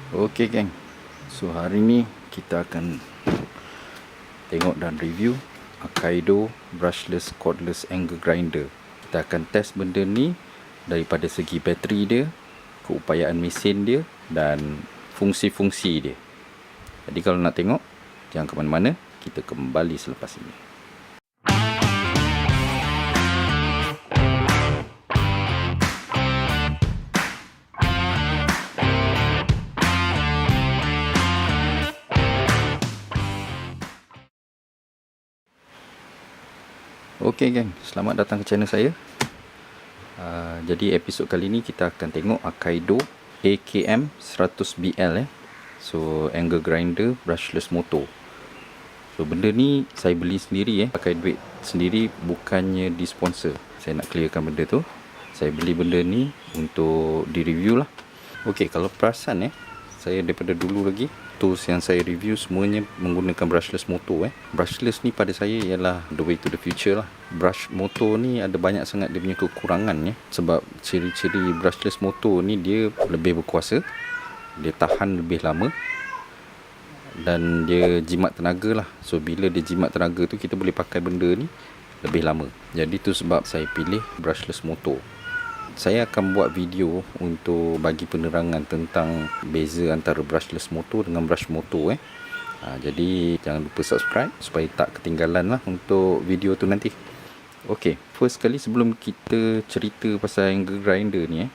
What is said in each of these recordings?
Okey geng, so hari ni kita akan tengok dan review Akaido brushless cordless angle grinder. Kita akan test benda ni daripada segi bateri dia, keupayaan mesin dia dan fungsi-fungsi dia. Jadi kalau nak tengok, jangan ke mana-mana, kita kembali selepas ini. Okey geng, selamat datang ke channel saya. Jadi episod kali ni kita akan tengok Akaido AKM 100BL So angle grinder brushless motor. So benda ni saya beli sendiri pakai duit sendiri, bukannya di sponsor. Saya nak clearkan benda tu. Saya beli benda ni untuk di review lah. Okey, kalau perasan saya daripada dulu lagi tools yang saya review semuanya menggunakan brushless motor. Brushless ni pada saya ialah the way to the future lah. Brush motor ni ada banyak sangat dia punya kekurangan sebab ciri-ciri brushless motor ni dia lebih berkuasa, dia tahan lebih lama dan dia jimat tenaga lah. So bila dia jimat tenaga tu, kita boleh pakai benda ni lebih lama. Jadi tu sebab saya pilih brushless motor. Saya akan buat video untuk bagi penerangan tentang beza antara brushless motor dengan brush motor. Jadi jangan lupa subscribe supaya tak ketinggalan lah untuk video tu nanti. Ok, first kali sebelum kita cerita pasal angle grinder ni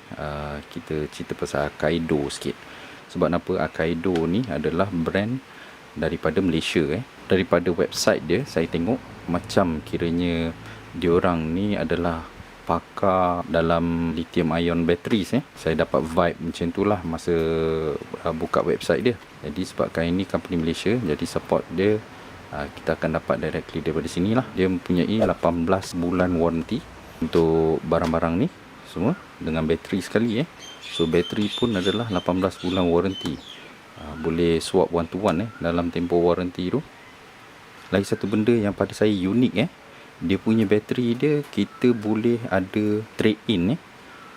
kita cerita pasal Akaido sikit. Sebab apa Akaido ni adalah brand daripada Malaysia. Daripada website dia saya tengok macam kiranya diorang ni adalah pakar dalam lithium ion batteries. Saya dapat vibe macam tu lah masa buka website dia. Jadi sebabkan ini company Malaysia, jadi support dia kita akan dapat directly daripada sini lah. Dia mempunyai 18 bulan warranty untuk barang-barang ni semua dengan bateri sekali. So bateri pun adalah 18 bulan warranty. Boleh swap one to one dalam tempoh warranty tu. Lagi satu benda yang pada saya unik dia punya bateri dia, kita boleh ada trade in.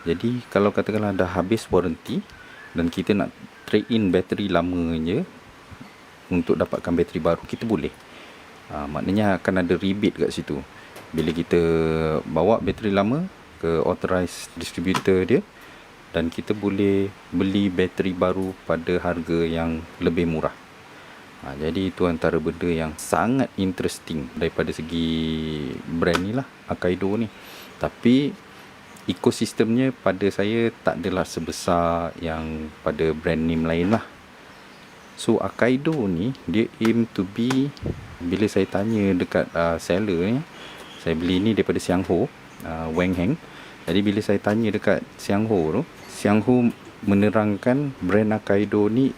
Jadi kalau katakanlah dah habis warranty dan kita nak trade in bateri lama je untuk dapatkan bateri baru, kita boleh. Maknanya akan ada rebate kat situ. Bila kita bawa bateri lama ke authorized distributor dia, dan kita boleh beli bateri baru pada harga yang lebih murah. Jadi itu antara benda yang sangat interesting daripada segi brand ni lah, Akaido ni. Tapi ekosistemnya pada saya tak adalah sebesar yang pada brand name lain lah. So Akaido ni dia aim to be, bila saya tanya dekat seller ni, saya beli ni daripada Xiangho, Wang Heng. Jadi bila saya tanya dekat Xiangho tu, Xiangho menerangkan brand Akaido ni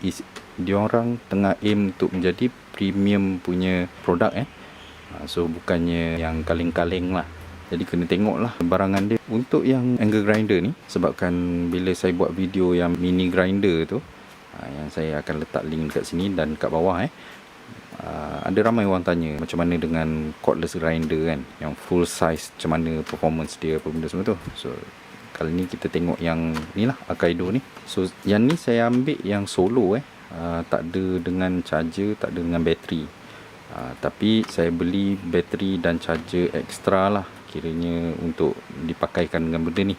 diorang tengah aim untuk menjadi premium punya produk. So bukannya yang kaleng-kaleng lah. Jadi kena tengok lah barangan dia. Untuk yang angle grinder ni, sebabkan bila saya buat video yang mini grinder tu, yang saya akan letak link dekat sini dan kat bawah, ada ramai orang tanya macam mana dengan cordless grinder kan, yang full size, macam mana performance dia, apa benda semua tu. So kali ni kita tengok yang ni lah, Akaido ni. So yang ni saya ambil yang solo tak ada dengan charger, tak ada dengan bateri. Tapi saya beli bateri dan charger ekstra lah, kiranya untuk dipakaikan dengan benda ni.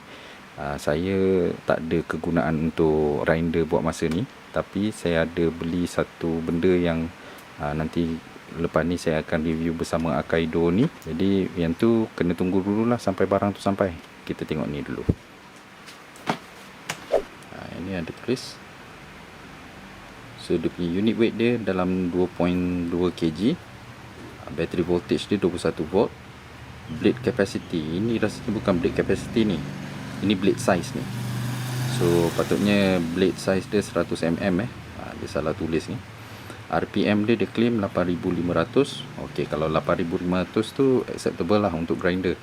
Saya tak ada kegunaan untuk grinder buat masa ni, tapi saya ada beli satu benda yang nanti lepas ni saya akan review bersama Akaido ni. Jadi yang tu kena tunggu dulu lah sampai barang tu sampai. Kita tengok ni dulu. Ini ada tulis. So dia punya unit weight dia dalam 2.2 kg. Battery voltage dia 21 volt. Blade capacity, ini rasanya bukan blade capacity ni, ini blade size ni. So patutnya blade size dia 100 mm. Dia salah tulis ni. RPM dia claim 8500. Ok, kalau 8500 tu acceptable lah untuk grinder.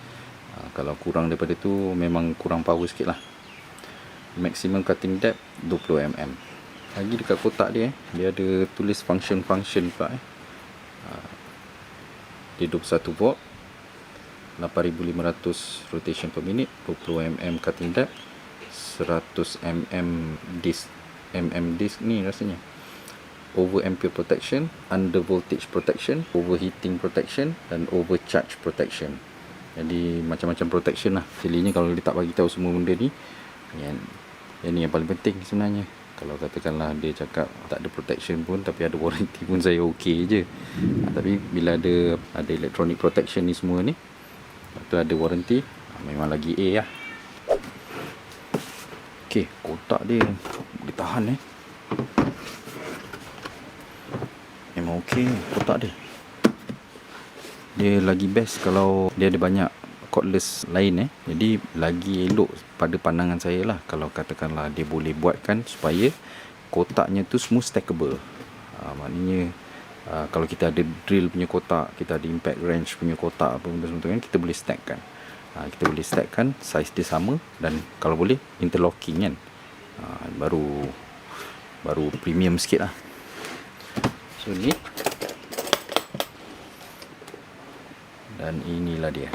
Kalau kurang daripada tu memang kurang power sikit lah. Maximum cutting depth 20 mm. Lagi dekat kotak dia dia ada tulis function pula. Dia 21 volt, 8500 rotation per minute, 20 mm cutting depth, 100 mm disc disk ni rasanya. Over ampere protection, under voltage protection, overheating protection, dan overcharge protection. Jadi macam-macam protection lah. Silinya kalau dia tak bagi tahu semua benda ni, yang ni yang paling penting sebenarnya. Kalau katakanlah dia cakap tak ada protection pun tapi ada warranty pun saya okey je. Tapi bila ada electronic protection ni semua ni, tu ada warranty, memang lagi A lah. Okey, kotak dia boleh tahan memang okey kotak dia lagi best kalau dia ada banyak cordless lain jadi lagi elok pada pandangan saya lah. Kalau katakanlah dia boleh buatkan supaya kotaknya tu semua stackable. Maknanya kalau kita ada drill punya kotak, kita ada impact wrench punya kotak apa benda semua tu kan, kita boleh stackkan. Kita boleh stackkan, size dia sama, dan kalau boleh interlocking kan. Baru premium sikit lah. So ni, dan inilah dia,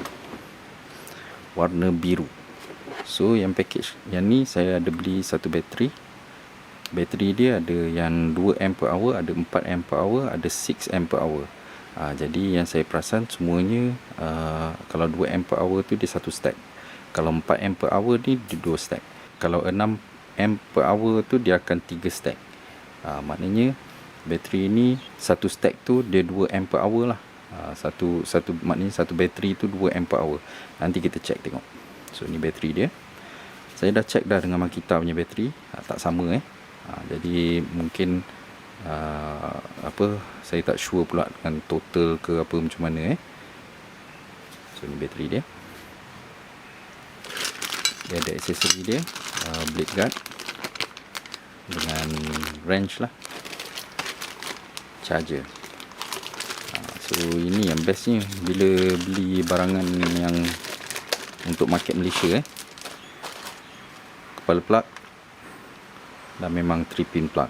warna biru. So yang package yang ni saya ada beli satu bateri. Bateri dia ada yang 2 ampere hour, ada 4 ampere hour, ada 6 ampere hour. Jadi yang saya perasan semuanya kalau 2 ampere hour tu dia satu stack. Kalau 4 ampere hour ni dia 2 stack. Kalau 6 ampere hour tu dia akan 3 stack. Maknanya bateri ni satu stack tu dia 2 ampere hour lah. Maknanya satu bateri tu 2 ampere hour. Nanti kita check tengok. So ni bateri dia. Saya dah check dah dengan Makita punya bateri, tak sama jadi mungkin saya tak sure pula dengan total ke apa macam mana So ni bateri dia. Dia ada aksesori dia, blade guard dengan wrench lah, charger. So ini yang bestnya bila beli barangan yang untuk market Malaysia kepala plug dan memang 3 pin plug.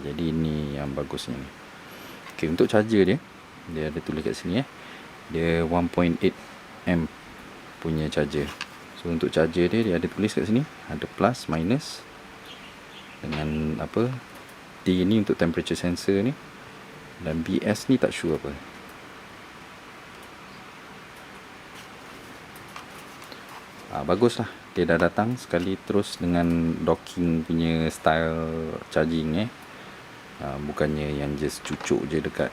Jadi ini yang bagusnya ni. Okay, untuk charger dia ada tulis kat sini dia 1.8 amp punya charger. So untuk charger dia ada tulis kat sini, ada plus minus dengan apa, T ni untuk temperature sensor ni, dan BS ni tak sure apa. Bagus lah, dia dah datang sekali terus dengan docking punya style charging bukannya yang just cucuk je dekat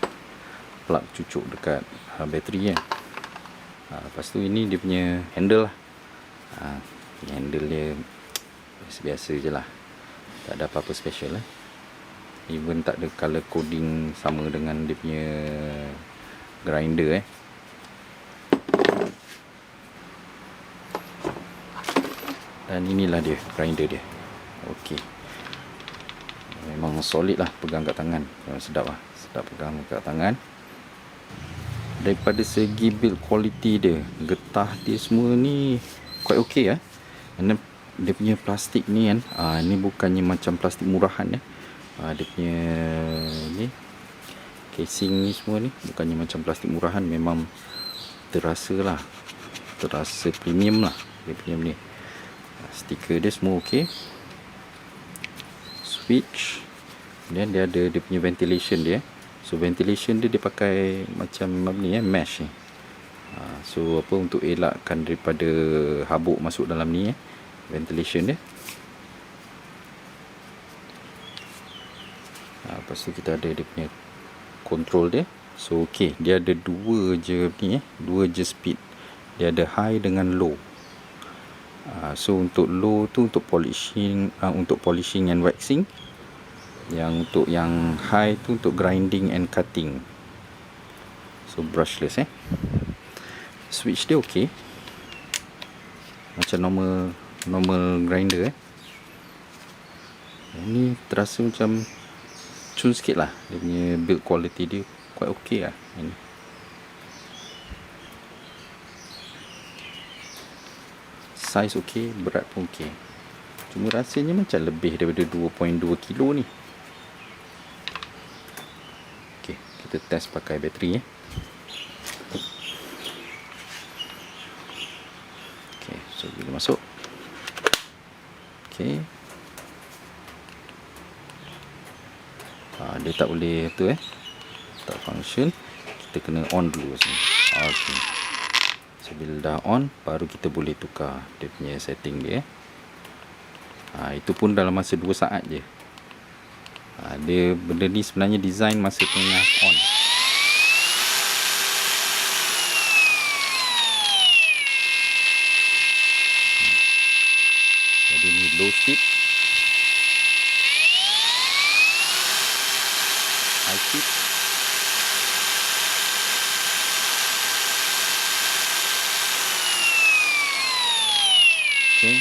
plug, cucuk dekat bateri lepas tu ini dia punya handle lah. Handle dia biasa je lah, tak ada apa-apa special even tak ada color coding sama dengan dia punya grinder dan inilah dia grinder dia. Okey, memang solid lah, pegang kat tangan sedap lah, sedap pegang kat tangan. Daripada segi build quality dia, getah dia semua ni quite okey Kerana dia punya plastik ni kan, ni bukannya macam plastik murahan dia punya ni casing ni semua ni bukannya macam plastik murahan, memang terasa premium lah dia punya ni. Stiker dia semua okey. Switch, dan dia ada dia punya ventilation dia. So ventilation dia pakai macam ni mesh ni. So apa, untuk elakkan daripada habuk masuk dalam ni ventilation dia. Lepas tu kita ada dia punya control dia. So okey, dia ada dua je ni dua je speed. Dia ada high dengan low. So untuk low tu untuk polishing and waxing. Yang untuk yang high tu untuk grinding and cutting. So brushless Switch dia okey, macam normal grinder Ini terasa macam cun sikit lah. Dia punya build quality dia quite okey lah ini. Size okey, berat pun okey. Cuma rasanya macam lebih daripada 2.2 kilo ni. Okey, kita test pakai bateri Okey, so bila masuk. Okey. Dia tak boleh tu tak function. Kita kena on dulu sini. Okey. So bila dah on, baru kita boleh tukar dia punya setting dia. Itu pun dalam masa 2 saat je. Dia benda ni sebenarnya design masa tengah on. Jadi ni low speed, high speed. Okay.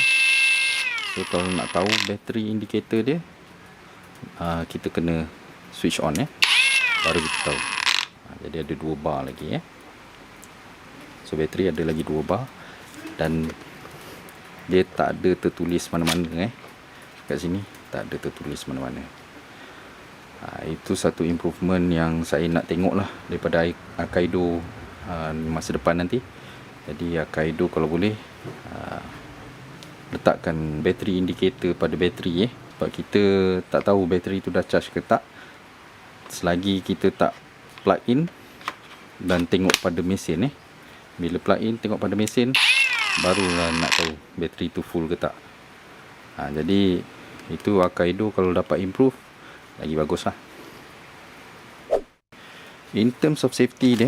So kalau nak tahu battery indicator dia, kita kena switch on baru kita tahu. Jadi ada 2 bar lagi So bateri ada lagi 2 bar, dan dia tak ada tertulis mana-mana kat sini tak ada tertulis mana-mana. Itu satu improvement yang saya nak tengok lah daripada Akaido masa depan nanti. Jadi Akaido kalau boleh letakkan bateri indicator pada bateri sebab kita tak tahu bateri tu dah charge ke tak selagi kita tak plug in dan tengok pada mesin bila plug in tengok pada mesin barulah nak tahu bateri tu full ke tak. Jadi itu Akaido kalau dapat improve lagi bagus lah. In terms of safety dia,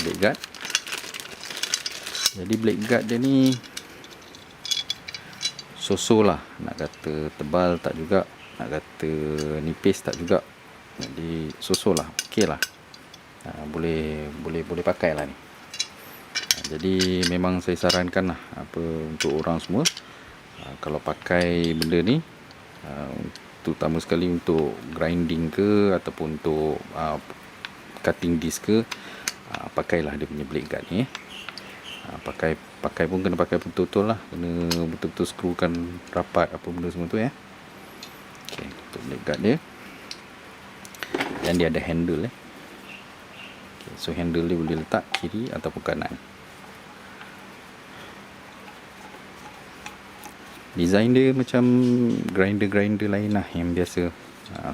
blade guard. Jadi blade guard dia ni so-so lah, nak kata tebal tak juga, nak kata nipis tak juga. Jadi so-so lah, okey lah. Boleh pakai lah ni. Jadi memang saya sarankan lah untuk orang semua kalau pakai benda ni, terutama sekali untuk grinding ke ataupun untuk cutting disc ke, pakailah dia punya blade guard ni. Pakai pun kena pakai betul-betul lah, kena betul-betul skrukan rapat apa benda semua tu Okey, untuk blade guard dia. Dan dia ada handle Okay, so handle dia boleh letak kiri ataupun kanan. Design dia macam grinder lain lah yang biasa.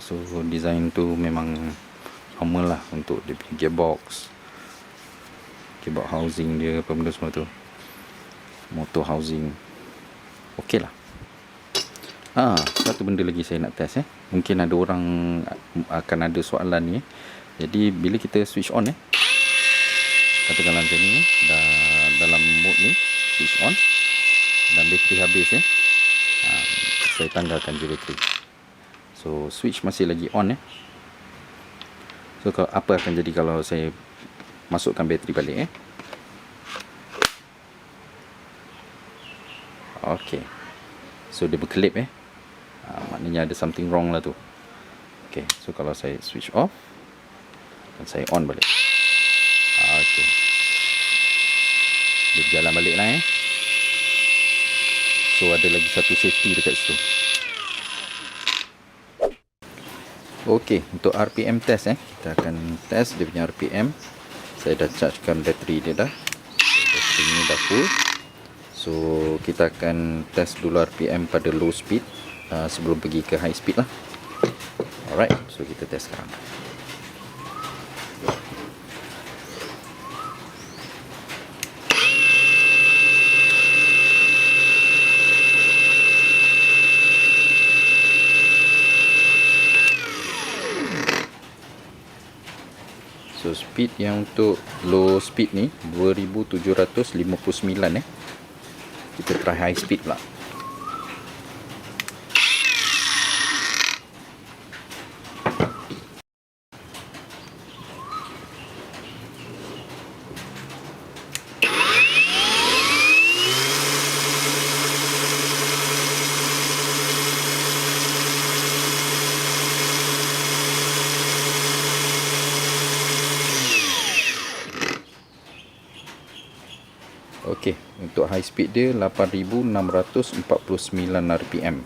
So design tu memang normal lah untuk dia punya gearbox housing dia, apa benda semua tu, motor housing. Okey lah. Satu benda lagi saya nak test mungkin ada orang akan ada soalan ni. Jadi bila kita switch on katakanlah macam ni dah dalam mode ni switch on dan bateri habis saya tanggalkan je bateri. So switch masih lagi on So apa akan jadi kalau saya masukkan bateri balik Okey. So dia berkelip maknanya ada something wrong lah tu. Okey, so kalau saya switch off dan saya on balik. Okey. Dia jalan balik lah So ada lagi satu safety dekat situ. Okey, untuk RPM test kita akan test dia punya RPM. Saya dah chargekan bateri dia dah. Bateri ni dah full. So kita akan test dulu RPM pada low speed sebelum pergi ke high speed lah. Alright, so kita test sekarang. So speed yang untuk low speed ni 2759 Kita try high speed pula. Okey, untuk high speed dia 8649 rpm.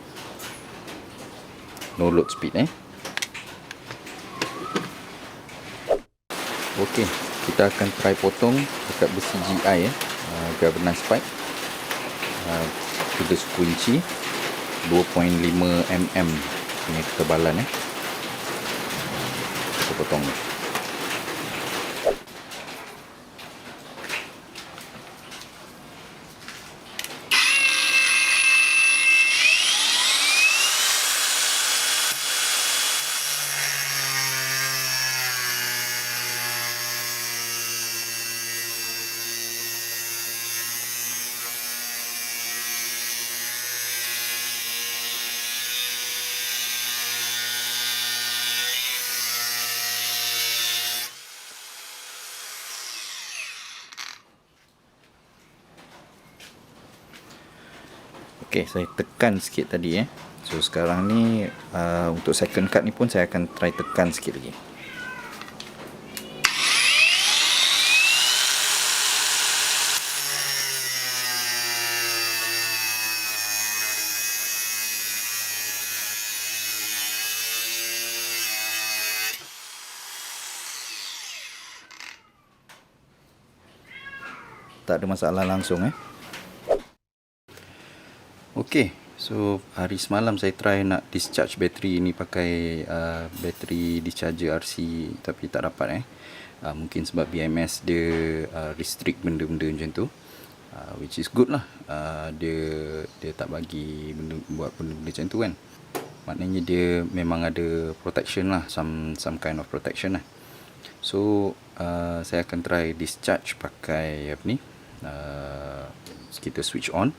No load speed Okey, kita akan try potong dekat besi GI galvanized pipe. Kita kunci 2.5 mm punya ketebalan potong ni. Okey, saya tekan sikit tadi So sekarang ni untuk second cut ni pun saya akan try tekan sikit lagi. Tak ada masalah langsung Okey, so hari semalam saya try nak discharge bateri ni pakai bateri discharger RC, tapi tak dapat mungkin sebab BMS dia restrict benda-benda macam tu, which is good lah. Dia tak bagi buat benda-benda macam tu kan. Maknanya dia memang ada protection lah, some kind of protection lah. So saya akan try discharge pakai apa ni, kita switch on.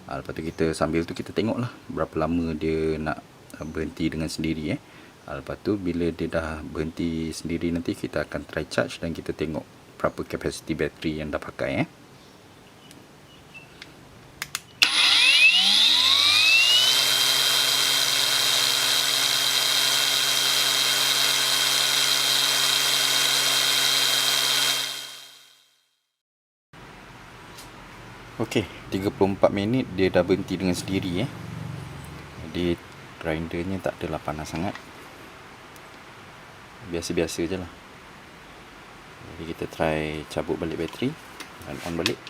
Lepas tu kita sambil tu kita tengok lah berapa lama dia nak berhenti dengan sendiri Lepas tu bila dia dah berhenti sendiri, nanti kita akan try charge dan kita tengok berapa capacity bateri yang dah pakai Okey, 34 minit dia dah berhenti dengan sendiri Jadi grindernya tak adalah panas sangat, biasa-biasa je lah. Jadi kita try cabut balik bateri dan on balik.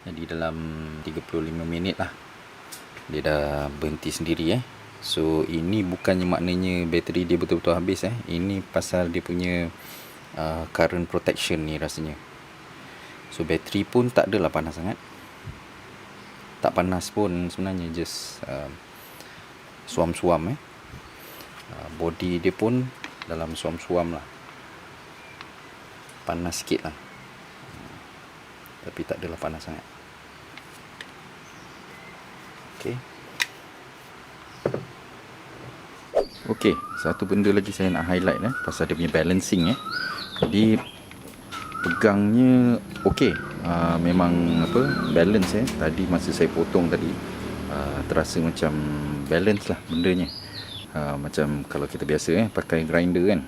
Jadi dalam 35 minit lah dia dah berhenti sendiri So ini bukannya maknanya bateri dia betul-betul habis Ini pasal dia punya current protection ni rasanya. So bateri pun tak adalah panas sangat, tak panas pun sebenarnya, just suam-suam body dia pun dalam suam-suam lah, panas sikit lah, tapi tak adalah panas sangat. Okey, satu benda lagi saya nak highlight pasal dia punya balancing Jadi pegangnya okey, memang balance Tadi masa saya potong tadi terasa macam balance lah bendanya. Macam kalau kita biasa pakai grinder kan,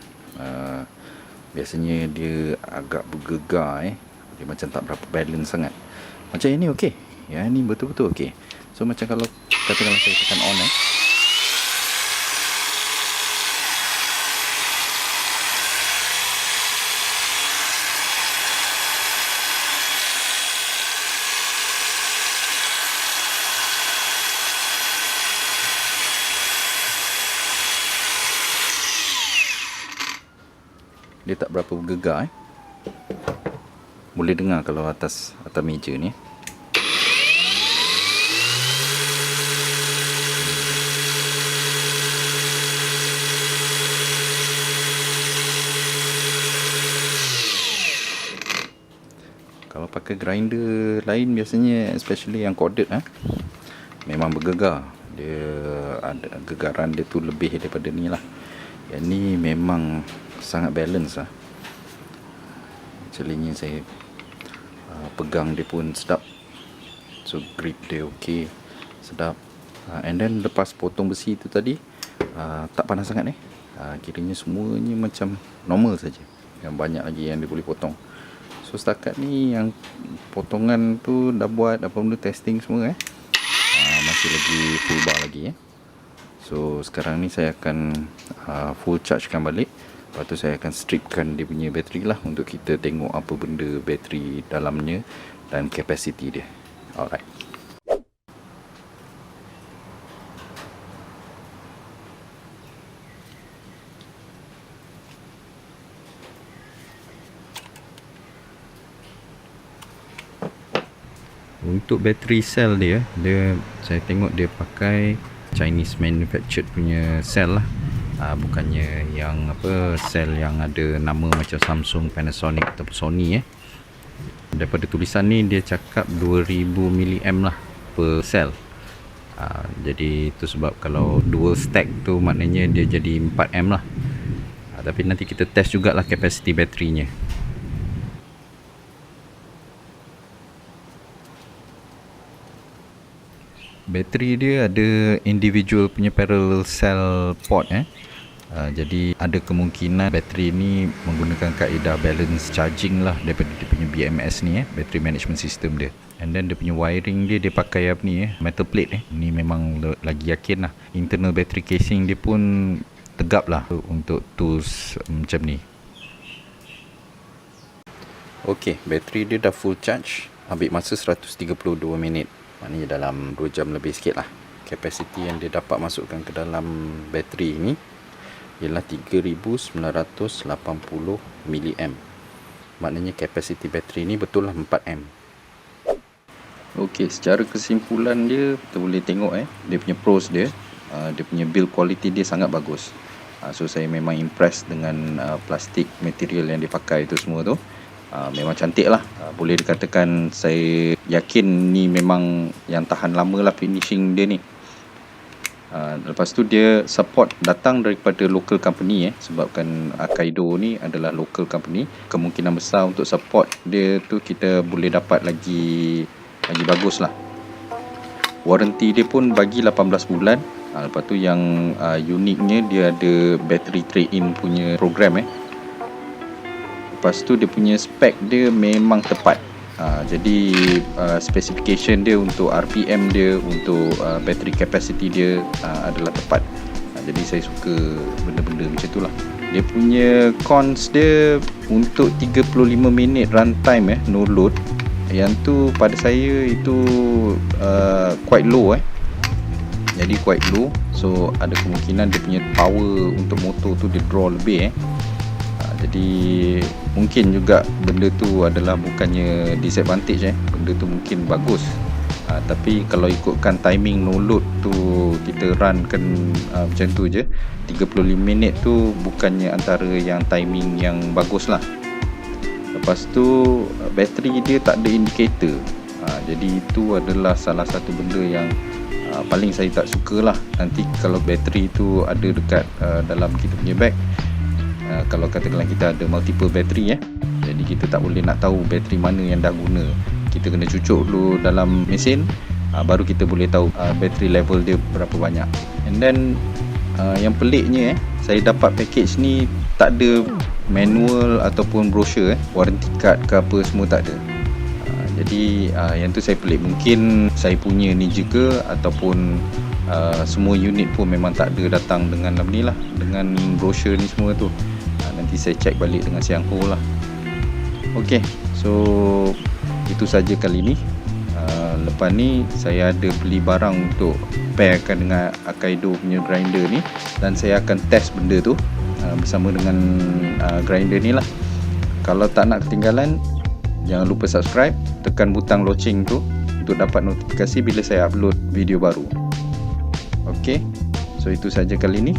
biasanya dia agak bergegar dia macam tak berapa balance sangat. Macam ini okey, yang ni betul-betul okey. So macam kalau katakanlah saya tekan on dia tak berapa bergegar Boleh dengar kalau atas meja ni. Kalau pakai grinder lain biasanya, especially yang corded memang bergegar. Dia ada gegaran dia tu lebih daripada ni lah. Yang ni memang sangat balance lah. Actually ni saya pegang dia pun sedap. So grip dia okey, sedap. And then lepas potong besi tu tadi, tak panas sangat kiranya semuanya macam normal saja. Yang banyak lagi yang dia boleh potong. So setakat ni yang potongan tu dah buat apa benda testing semua masih lagi full bar lagi So sekarang ni saya akan full chargekan balik. Lepas tu saya akan stripkan dia punya bateri lah, untuk kita tengok apa benda bateri dalamnya dan capacity dia. Alright. Untuk battery cell dia saya tengok dia pakai Chinese manufactured punya cell lah. Bukannya yang cell yang ada nama macam Samsung, Panasonic atau Sony Daripada tulisan ni dia cakap 2000 mAh lah per cell. Jadi itu sebab kalau dual stack tu maknanya dia jadi 4 lah. Tapi nanti kita test jugalah capacity baterinya. Bateri dia ada individual punya parallel cell port jadi ada kemungkinan bateri ni menggunakan kaedah balance charging lah daripada dia punya BMS ni battery management system dia. And then dia punya wiring dia pakai apa ni metal plate ni memang lagi yakin lah. Internal battery casing dia pun tegap lah untuk tools macam ni. Ok, bateri dia dah full charge, ambil masa 132 minit. Maknanya dalam 2 jam lebih sikit lah. Kapasiti yang dia dapat masukkan ke dalam bateri ni ialah 3980 mAh. Maknanya kapasiti bateri ni betul lah 4 Ok, secara kesimpulan dia kita boleh tengok dia punya pros dia, dia punya build quality dia sangat bagus. So saya memang impressed dengan plastik material yang dipakai tu semua tu. Memang cantik lah. Boleh dikatakan saya yakin ni memang yang tahan lama lah finishing dia ni. Lepas tu dia support datang daripada local company sebabkan Akaido ni adalah local company. Kemungkinan besar untuk support dia tu kita boleh dapat lagi bagus lah. Warranty dia pun bagi 18 bulan. Lepas tu yang uniknya dia ada battery trade-in punya program Lepas tu dia punya spek dia memang tepat. Jadi specification dia untuk RPM dia, untuk battery capacity dia adalah tepat. Jadi saya suka benda-benda macam tu lah. Dia punya cons dia untuk 35 minit runtime no load. Yang tu pada saya itu quite low Jadi quite low. So ada kemungkinan dia punya power untuk motor tu dia draw lebih Jadi mungkin juga benda tu adalah bukannya disadvantage benda tu mungkin bagus. Tapi kalau ikutkan timing no load tu kita runkan macam tu je 35 minit tu bukannya antara yang timing yang bagus lah. Lepas tu bateri dia tak ada indikator. Jadi itu adalah salah satu benda yang paling saya tak suka lah. Nanti kalau bateri tu ada dekat dalam kita punya bag, kalau katakanlah kita ada multiple bateri jadi kita tak boleh nak tahu bateri mana yang dah guna. Kita kena cucuk dulu dalam mesin, baru kita boleh tahu bateri level dia berapa banyak. And then yang peliknya saya dapat package ni tak ada manual ataupun brochure warranty card ke apa semua tak ada. Jadi yang tu saya pelik. Mungkin saya punya ni juga ataupun semua unit pun memang tak ada datang dengan ni lah, dengan brochure ni semua tu. Nanti saya check balik dengan Siang Ho lah. Ok, so itu saja kali ni. Lepas ni saya ada beli barang untuk pairkan dengan Akaido punya grinder ni, dan saya akan test benda tu bersama dengan grinder ni lah. Kalau tak nak ketinggalan, jangan lupa subscribe, tekan butang loceng tu untuk dapat notifikasi bila saya upload video baru. Ok, so itu saja kali ni.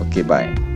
Ok, bye.